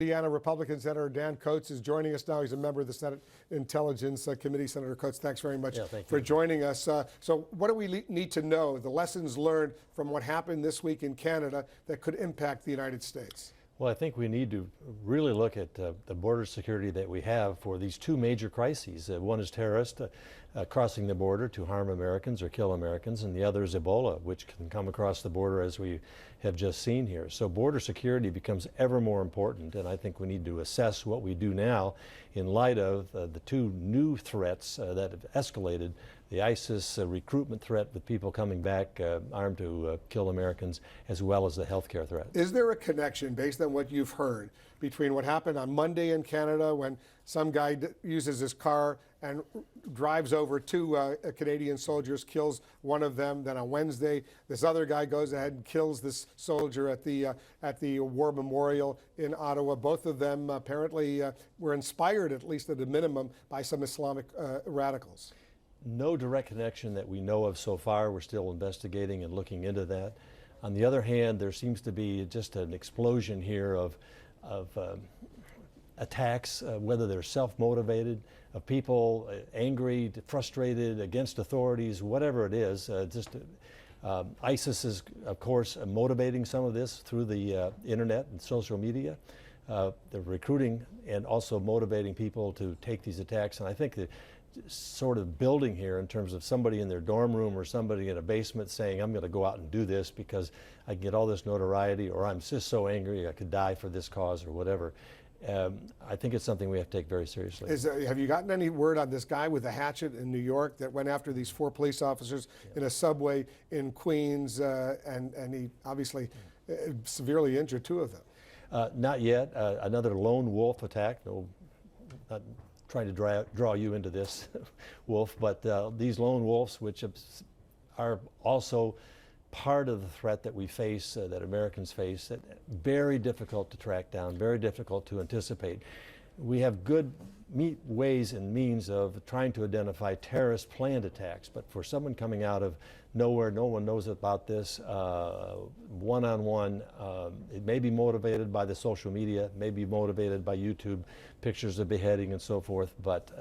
Indiana Republican Senator Dan Coats is joining us now. He's a member of the Senate Intelligence Committee. Senator Coats, thanks very much for joining us. So what do we need to know, the lessons learned from what happened this week in Canada that could impact the United States? Well, I think we need to really look at the border security that we have for these two major crises. One is terrorists crossing the border to harm Americans or kill Americans, and the other is Ebola, which can come across the border as we have just seen here. So border security becomes ever more important, and I think we need to assess what we do now in light of the two new threats that have escalated: the ISIS recruitment threat with people coming back armed to kill Americans, as well as the healthcare threat. Is there a connection, based on what you've heard, between what happened on Monday in Canada when some guy uses his car and drives over two Canadian soldiers, kills one of them, then on Wednesday this other guy goes ahead and kills this soldier at the War Memorial in Ottawa? Both of them apparently were inspired, at least at a minimum, by some Islamic radicals. No direct connection that we know of so far. We're still investigating and looking into that. On the other hand, there seems to be just an explosion here of attacks, whether they're self-motivated, of people angry, frustrated, against authorities, whatever it is. ISIS is, of course, motivating some of this through the internet and social media. They're recruiting and also motivating people to take these attacks. And I think that sort of building here in terms of somebody in their dorm room or somebody in a basement saying, I'm going to go out and do this because I can get all this notoriety, or I'm just so angry I could die for this cause, or whatever. I think it's something we have to take very seriously. Have you gotten any word on this guy with a hatchet in New York that went after these 4 police officers in a subway in Queens, and he obviously severely injured 2 of them? Not yet. Another lone wolf attack. No, not trying to draw you into this, Wolf, but these lone wolves, which are also part of the threat that we face, that Americans face, that very difficult to track down, very difficult to anticipate. We have good ways and means of trying to identify terrorist planned attacks, but for someone coming out of nowhere, no one knows about this, one-on-one, it may be motivated by the social media, it may be motivated by YouTube pictures of beheading and so forth, but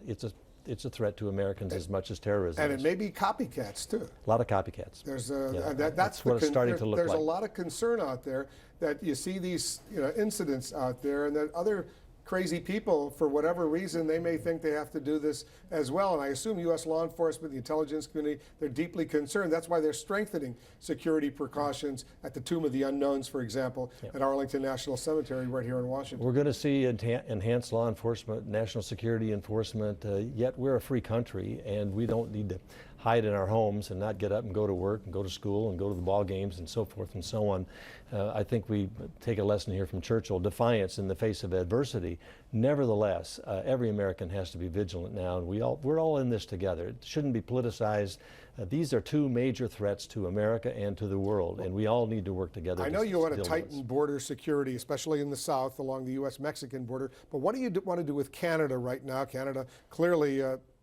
it's a threat to Americans as much as terrorism. And it may be copycats too. A lot of copycats. There's that's what it's starting to look like. There's a lot of concern out there that you see these incidents out there, and that other crazy people, for whatever reason, they may think they have to do this as well. And I assume U.S. law enforcement, the intelligence community, they're deeply concerned. That's why they're strengthening security precautions at the Tomb of the Unknowns, for example, at Arlington National Cemetery right here in Washington. We're going to see enhanced law enforcement, national security enforcement, yet we're a free country, and we don't need to hide in our homes and not get up and go to work and go to school and go to the ball games and so forth and so on. I think we take a lesson here from Churchill: defiance in the face of adversity. Nevertheless, every American has to be vigilant now, and we're all in this together. It shouldn't be politicized. These are 2 major threats to America and to the world, and we all need to work together. I know you want to tighten border security, especially in the south along the U.S.-Mexican border, but what do you want to do with Canada right now? Canada clearly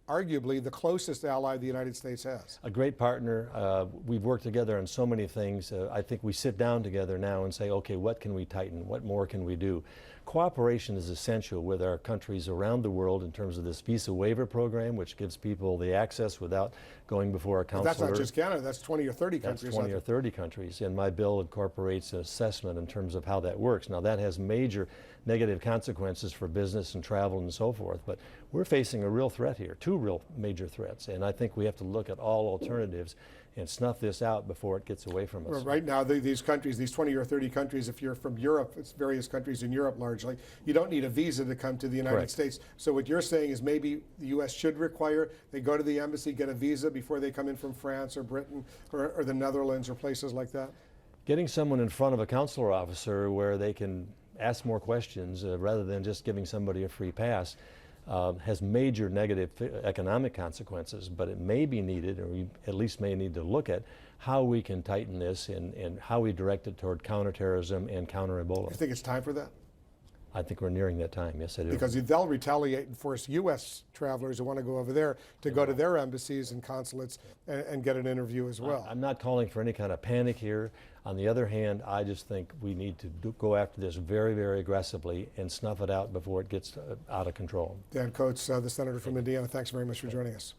arguably the closest ally the United States has. A great partner. We've worked together on so many things. I think we sit down together now and say, okay, what can we tighten? What more can we do? Cooperation is essential with our countries around the world in terms of this visa waiver program, which gives people the access without going before a consular. But that's not just Canada, that's 20 or 30 countries. That's 20 or 30 countries, and my bill incorporates an assessment in terms of how that works. Now, that has major negative consequences for business and travel and so forth, but we're facing a real threat here, 2 real major threats, and I think we have to look at all alternatives and snuff this out before it gets away from us. Well, right now, these countries, these 20 or 30 countries, if you're from Europe, it's various countries in Europe largely, you don't need a visa to come to the United States. So what you're saying is maybe the U.S. should require they go to the embassy, get a visa before they come in from France or Britain or the Netherlands or places like that? Getting someone in front of a consular officer where they can ask more questions rather than just giving somebody a free pass has major negative economic consequences, but it may be needed, or we at least may need to look at how we can tighten this and how we direct it toward counterterrorism and counter Ebola. You think it's time for that? I think we're nearing that time. Yes, I do. Because they'll retaliate and force U.S. travelers who want to go over there to go to their embassies and consulates and get an interview as well. I'm not calling for any kind of panic here. On the other hand, I just think we need to go after this very, very aggressively and snuff it out before it gets out of control. Dan Coates, the senator from Indiana, thanks very much for joining us.